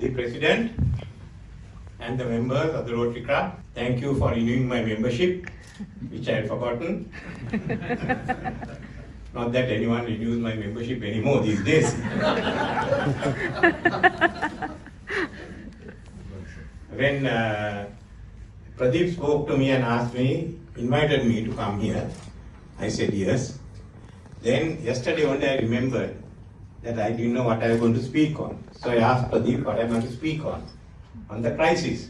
the President and the members of the Rotary Club. Thank you for renewing my membership, which I had forgotten. Not that anyone renews my membership anymore these days. When Pradeep spoke to me and invited me to come here, I said yes. Then yesterday only I remembered that I didn't know what I was going to speak on. So I asked Pradeep what I'm going to speak on the crisis.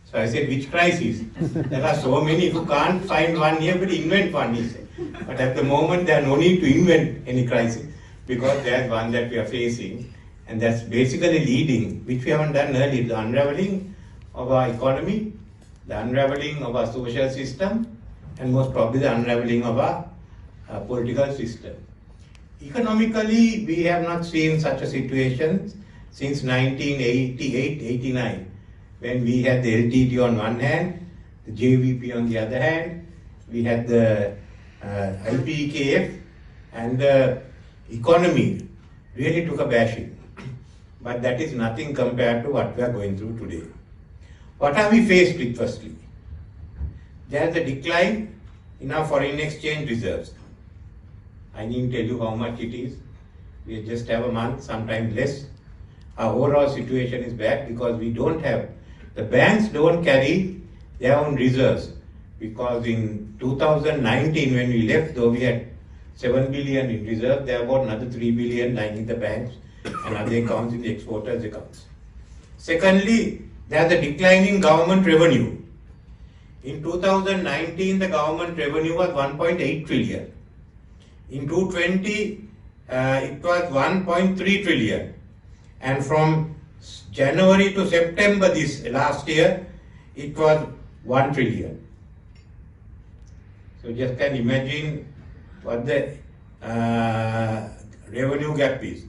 So I said, which crisis? There are so many, if you can't find one here, but invent one, he said. But at the moment, there are no need to invent any crisis, because there's one that we are facing, and that's basically leading, which we haven't done earlier, the unraveling of our economy, the unraveling of our social system, and most probably the unraveling of our political system. Economically, we have not seen such a situation since 1988-89, when we had the LTT on one hand, the JVP on the other hand, we had the IPEKF, and the economy really took a bashing. But that is nothing compared to what we are going through today. What are we faced with firstly? There is a decline in our foreign exchange reserves. I need to tell you how much it is. We just have a month, sometimes less. Our overall situation is bad because we don't have, the banks don't carry their own reserves, because in 2019 when we left, though we had 7 billion in reserve, there are about another 3 billion lying in the banks and other accounts in the exporters' accounts. Secondly, there is a decline in government revenue. In 2019, the government revenue was 1.8 trillion. In 2020, it was 1.3 trillion. And from January to September this last year, it was 1 trillion. So just can imagine what the revenue gap is.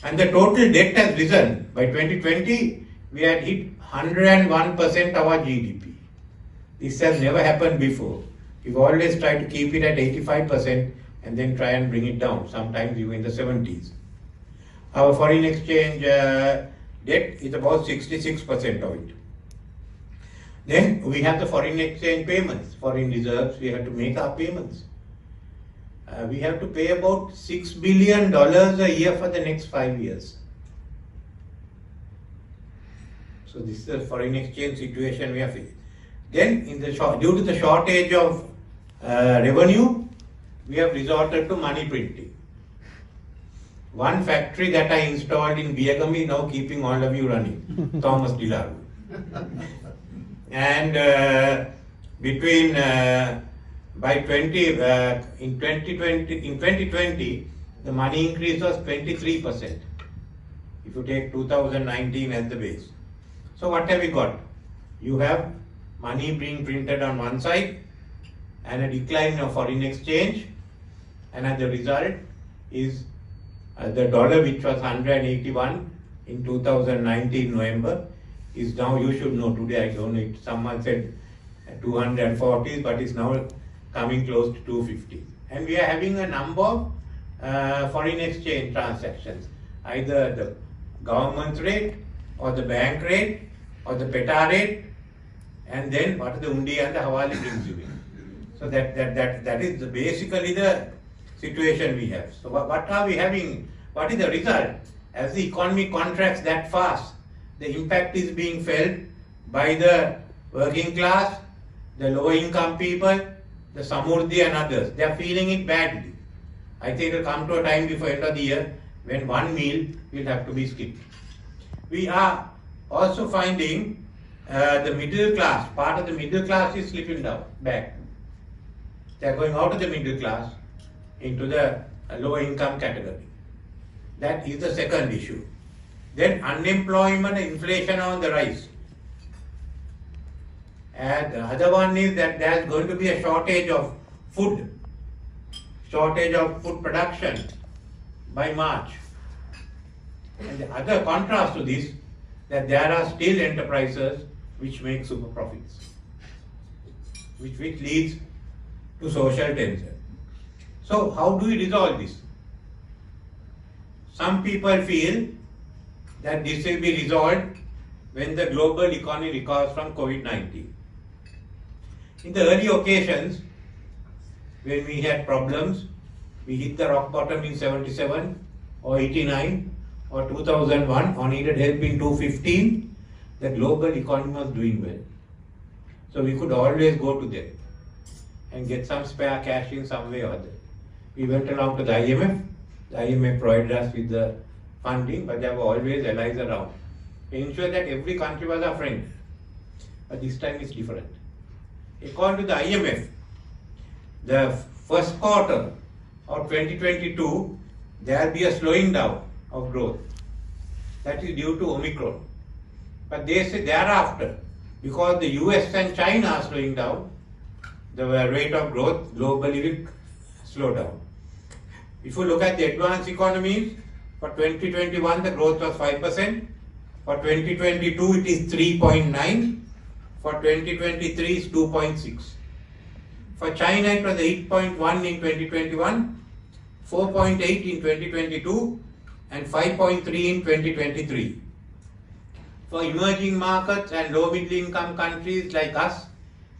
And the total debt has risen. By 2020, we had hit 101% of our GDP. This has never happened before. We've always tried to keep it at 85% and then try and bring it down, sometimes even in the 70s. Our foreign exchange debt is about 66% of it. Then we have the foreign exchange payments, foreign reserves, we have to make our payments. We have to pay about $6 billion a year for the next 5 years. So this is the foreign exchange situation we are facing. Then due to the shortage of revenue, we have resorted to money printing. One factory that I installed in Biagami now keeping all of you running, Thomas Dilaru. And between in 2020, the money increase was 23%. If you take 2019 as the base. So what have we got? You have money being printed on one side and a decline of foreign exchange, and as the result is the dollar, which was 181 in 2019 November, is now, you should know today, I don't know, someone said 240, but it's now coming close to 250. And we are having a number of foreign exchange transactions, either the government's rate, or the bank rate, or the PETA rate, and then what are the Undi and the Hawali brings you in. So that is basically the situation we have. So what are we having? What is the result? As the economy contracts that fast, the impact is being felt by the working class, the low income people, the Samurdhi and others. They are feeling it badly. I think it will come to a time before end of the year when one meal will have to be skipped. We are also finding the middle class, part of the middle class is slipping down, back. They are going out of the middle class into the low income category. That is the second issue. Then unemployment and inflation are on the rise. And the other one is that there is going to be a shortage of food production by March. And the other contrast to this, that there are still enterprises which make super profits, which leads to social tension. So how do we resolve this? Some people feel that this will be resolved when the global economy recovers from COVID-19. In the early occasions, when we had problems, we hit the rock bottom in 77 or 89 or 2001 or needed help in 2015, the global economy was doing well. So we could always go to them and get some spare cash in some way or other. We went along to the IMF. The IMF provided us with the funding, but there were always allies around. We ensured that every country was our friend. But this time it's different. According to the IMF, the first quarter of 2022, there will be a slowing down of growth. That is due to Omicron. But they say thereafter, because the US and China are slowing down, the rate of growth globally will slow down. If you look at the advanced economies, for 2021 the growth was 5%, for 2022 it is 3.9%, for 2023 it's 2.6%. For China it was 8.1% in 2021, 4.8% in 2022 and 5.3% in 2023. For emerging markets and low middle income countries like us,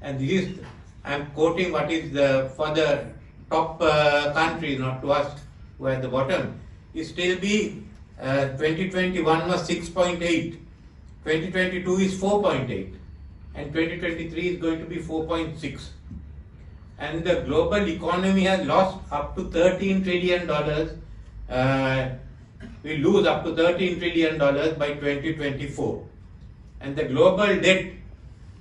and this is, I am quoting what is for the top countries, not to us who are at the bottom, it still be 2021 was 6.8, 2022 is 4.8 and 2023 is going to be 4.6. And the global economy has lost up to $13 trillion, we lose up to $13 trillion by 2024. And the global debt,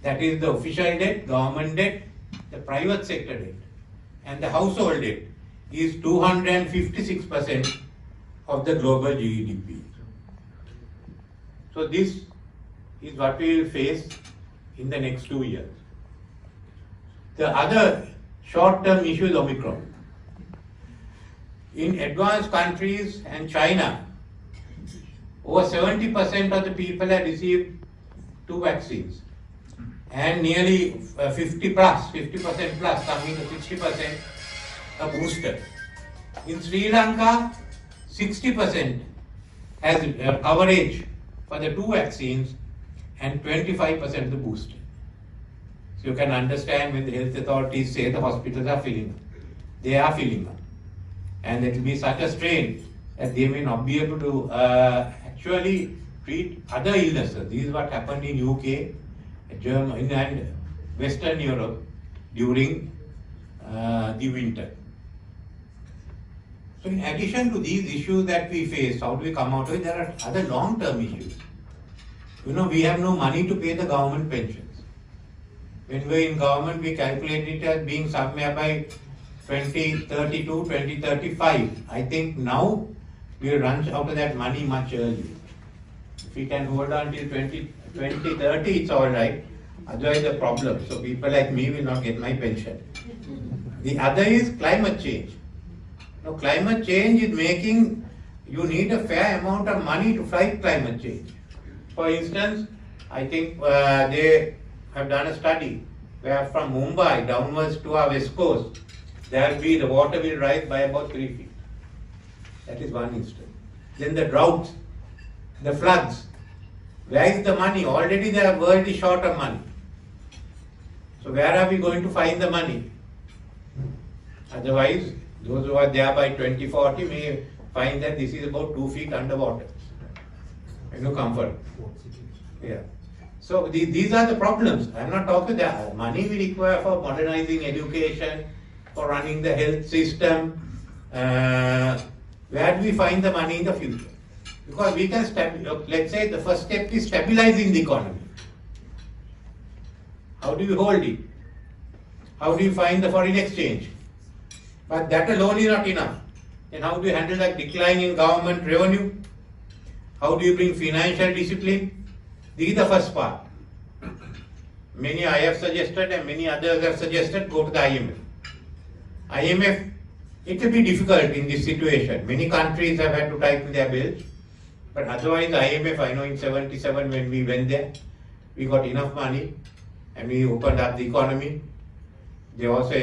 that is the official debt, government debt, the private sector debt, and the household debt is 256% of the global GDP. So this is what we will face in the next 2 years. The other short-term issue is Omicron. In advanced countries and China, over 70% of the people have received 2 vaccines, and nearly 50% plus, coming to 60% a booster. In Sri Lanka, 60% has coverage for the 2 vaccines and 25% the booster. So you can understand when the health authorities say the hospitals are filling up. They are filling up. And it will be such a strain that they may not be able to actually treat other illnesses. This is what happened in UK, Germany and Western Europe during the winter. So in addition to these issues that we face, how do we come out of it? There are other long-term issues. You know, we have no money to pay the government pensions. When we were in government, we calculated it as being somewhere by 2032, 2035. I think now we will run out of that money much earlier. If we can hold on till 2030, it's all right. Otherwise, the problem. So people like me will not get my pension. The other is climate change. Now, climate change is making you need a fair amount of money to fight climate change. For instance, I think they have done a study where from Mumbai downwards to our west coast, the water will rise by about 3 feet. That is one instance. Then the droughts, the floods. Where is the money? Already the world is short of money. So where are we going to find the money? Otherwise, those who are there by 2040 may find that this is about 2 feet underwater. And no comfort. Yeah. So these are the problems. I am not talking that money we require for modernizing education, for running the health system. Where do we find the money in the future? Because we can, let's say the first step is stabilizing the economy. How do you hold it? How do you find the foreign exchange? But that alone is not enough. Then how do you handle that decline in government revenue? How do you bring financial discipline? This is the first part. Many I have suggested and many others have suggested go to the IMF. IMF, it will be difficult in this situation. Many countries have had to tighten their belts. But otherwise IMF, I know in 77 when we went there, we got enough money and we opened up the economy. They also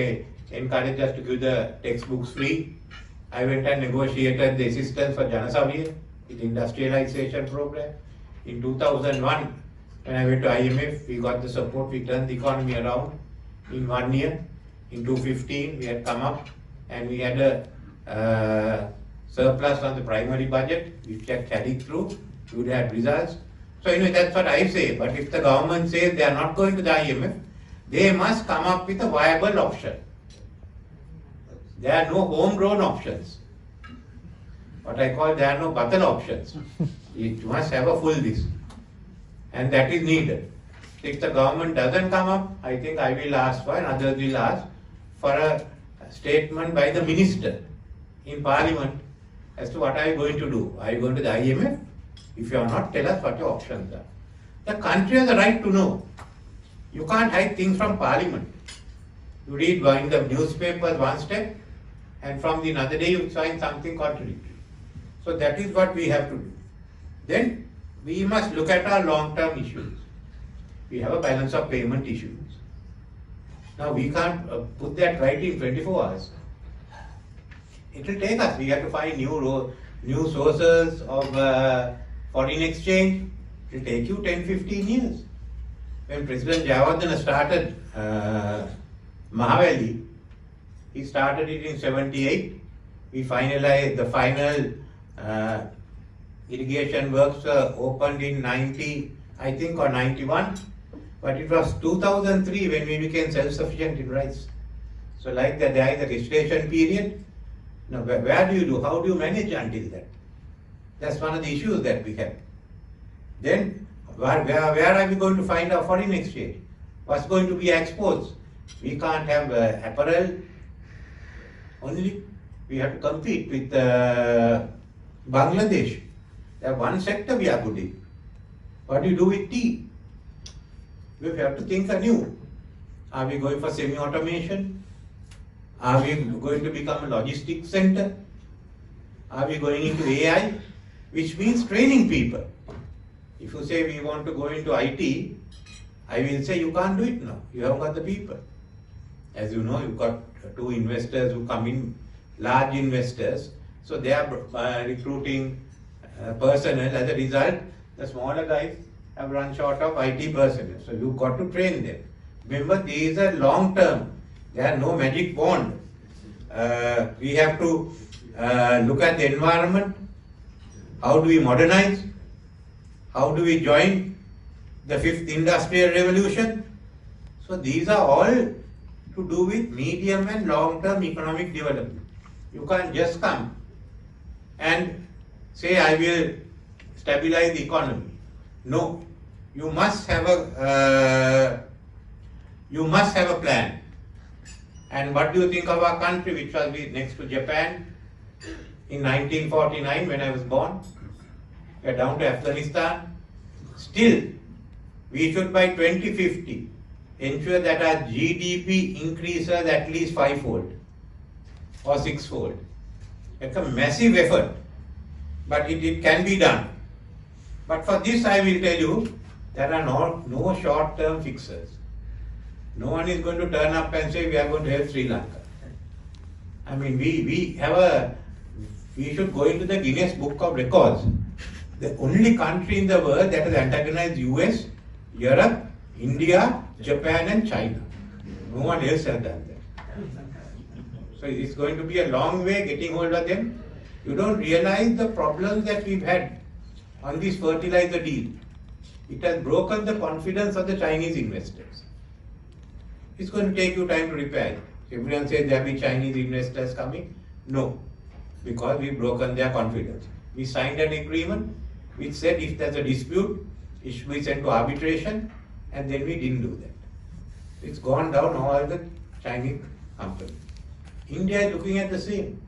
encouraged us to give the textbooks free. I went and negotiated the assistance for Janasavya. in industrialization program. In 2001, when I went to IMF, we got the support, we turned the economy around in 1 year. In 2015, we had come up and we had a surplus on the primary budget, which had carried through, we would have results. So anyway, that's what I say. But if the government says they are not going to the IMF, they must come up with a viable option. There are no homegrown options. What I call there are no bottle options. You must have a full list. And that is needed. If the government doesn't come up, I think I will ask for, and others will ask, for a statement by the minister in Parliament as to what are you going to do. Are you going to the IMF? If you are not, tell us what your options are. The country has the right to know. You can't hide things from Parliament. You read in the newspapers one step, and from the another day you find something contradictory. So that is what we have to do. Then we must look at our long-term issues. We have a balance of payment issues. Now we can't put that right in 24 hours. It will take us. We have to find new sources of foreign exchange. It will take you 10-15 years. When President Jayawardena started Mahavali, he started it in 78. We finalized the final irrigation works opened in 90, I think, or 91. But it was 2003 when we became self-sufficient in rice. So like that, there is a gestation period. Now, where do you do? How do you manage until that? That's one of the issues that we have. Then, where are we going to find our foreign exchange? What's going to be exports? We can't have apparel only. We have to compete with Bangladesh. There's one sector we are good in. What do you do with tea? We have to think anew. Are we going for semi-automation? Are we going to become a logistics center? Are we going into AI? Which means training people. If you say we want to go into IT, I will say you can't do it now. You haven't got the people. As you know, you've got two investors who come in, large investors. So they are recruiting personnel. As a result, the smaller guys have run short of IT personnel. So you've got to train them. Remember, these are long term. There are no magic wand. We have to look at the environment. How do we modernize? How do we join the fifth industrial revolution? So these are all to do with medium and long term economic development. You can't just come and say I will stabilize the economy. No, you must have a plan. And what do you think of our country, which was next to Japan in 1949 when I was born? We are down to Afghanistan. Still, we should by 2050 ensure that our GDP increases at least 5-fold or 6-fold. It's a massive effort, but it can be done. But for this, I will tell you, there are no short-term fixes. No one is going to turn up and say we are going to help Sri Lanka. I mean, we should go into the Guinness Book of Records. The only country in the world that has antagonized US, Europe, India, Japan and China. No one else has done that. So it's going to be a long way getting hold of them. You don't realize the problems that we've had on this fertilizer deal. It has broken the confidence of the Chinese investors. It's going to take you time to repair it. Everyone says there will be Chinese investors coming. No, because we've broken their confidence. We signed an agreement which said if there's a dispute, it should be sent to arbitration, and then we didn't do that. It's gone down all the Chinese companies. India is looking at the same.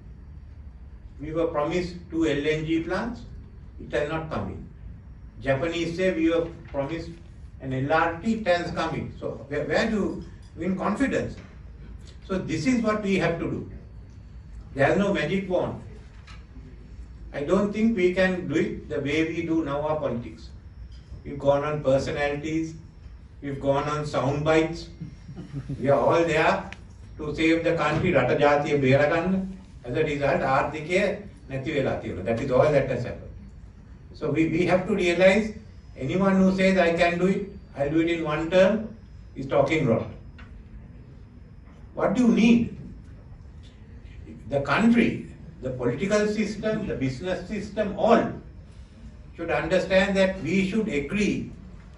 We were promised 2 LNG plants, it has not come in. Japanese say we were promised an LRT, it has come in. So where do you win confidence? So this is what we have to do. There is no magic wand. I don't think we can do it the way we do now our politics. We've gone on personalities, we've gone on sound bites. We are all there to save the country, rata jatiya beraganna. As a result, ආර්ථිකය නැති වෙලා තියෙනවා. That is all that has happened. So we have to realize anyone who says I can do it, I'll do it in one term, is talking rot. What do you need? The country, the political system, the business system, all should understand that we should agree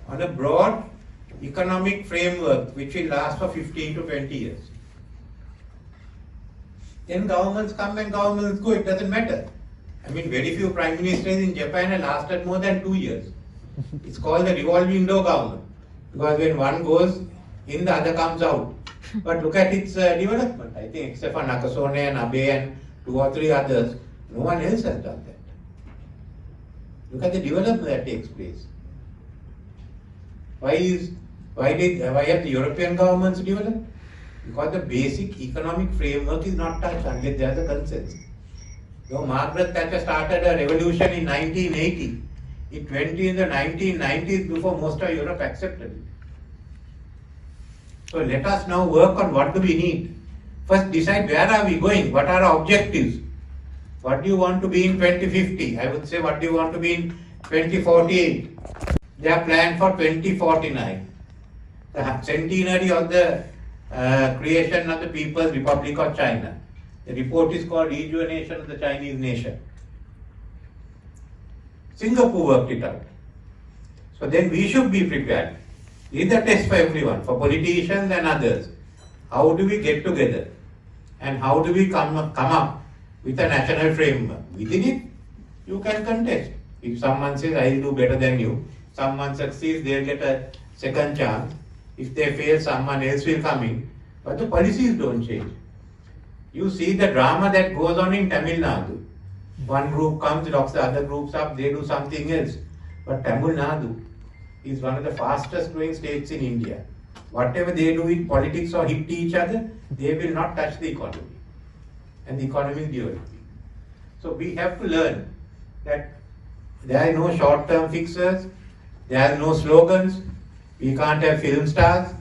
on a broad economic framework which will last for 15 to 20 years. Then governments come and governments go, it doesn't matter. I mean, very few prime ministers in Japan have lasted more than 2 years. It's called the revolving door government, because when one goes in, the other comes out. But look at its development. I think except for Nakasone and Abe and 2 or 3 others, no one else has done that. Look at the development that takes place. Why have the European governments developed? Because the basic economic framework is not touched unless there is a consensus. So Margaret Thatcher started a revolution in 1980. It went in the 1990s before most of Europe accepted it. So let us now work on what do we need. First decide where are we going, what are our objectives. What do you want to be in 2050? I would say what do you want to be in 2048? They are planned for 2049. The centenary of the creation of the People's Republic of China. The report is called Rejuvenation of the Chinese Nation. Singapore worked it out. So then we should be prepared. This is the test for everyone, for politicians and others. How do we get together? And how do we come up with a national framework? Within it, you can contest. If someone says, I will do better than you, someone succeeds, they'll get a second chance. If they fail, someone else will come in. But the policies don't change. You see the drama that goes on in Tamil Nadu. One group comes, locks the other groups up, they do something else. But Tamil Nadu is one of the fastest growing states in India. Whatever they do in politics or hit each other, they will not touch the economy. And the economy is developing. So we have to learn that there are no short-term fixers, there are no slogans, we can't have film stars.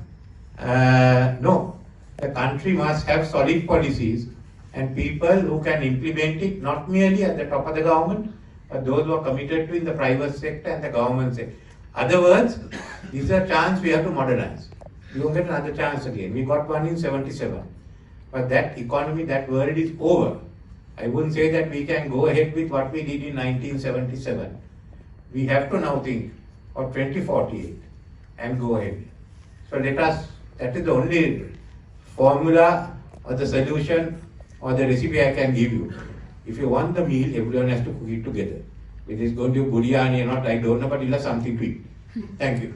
No, the country must have solid policies and people who can implement it, not merely at the top of the government, but those who are committed to in the private sector and the government sector. Other words, this is a chance we have to modernize. We won't get another chance again. We got one in 77. But that economy, that world is over. I wouldn't say that we can go ahead with what we did in 1977. We have to now think of 2048 and go ahead. So that is the only formula or the solution or the recipe I can give you. If you want the meal, everyone has to cook it together. Whether it's going to be biryani or not, I don't know, but you'll have something to eat. Thank you.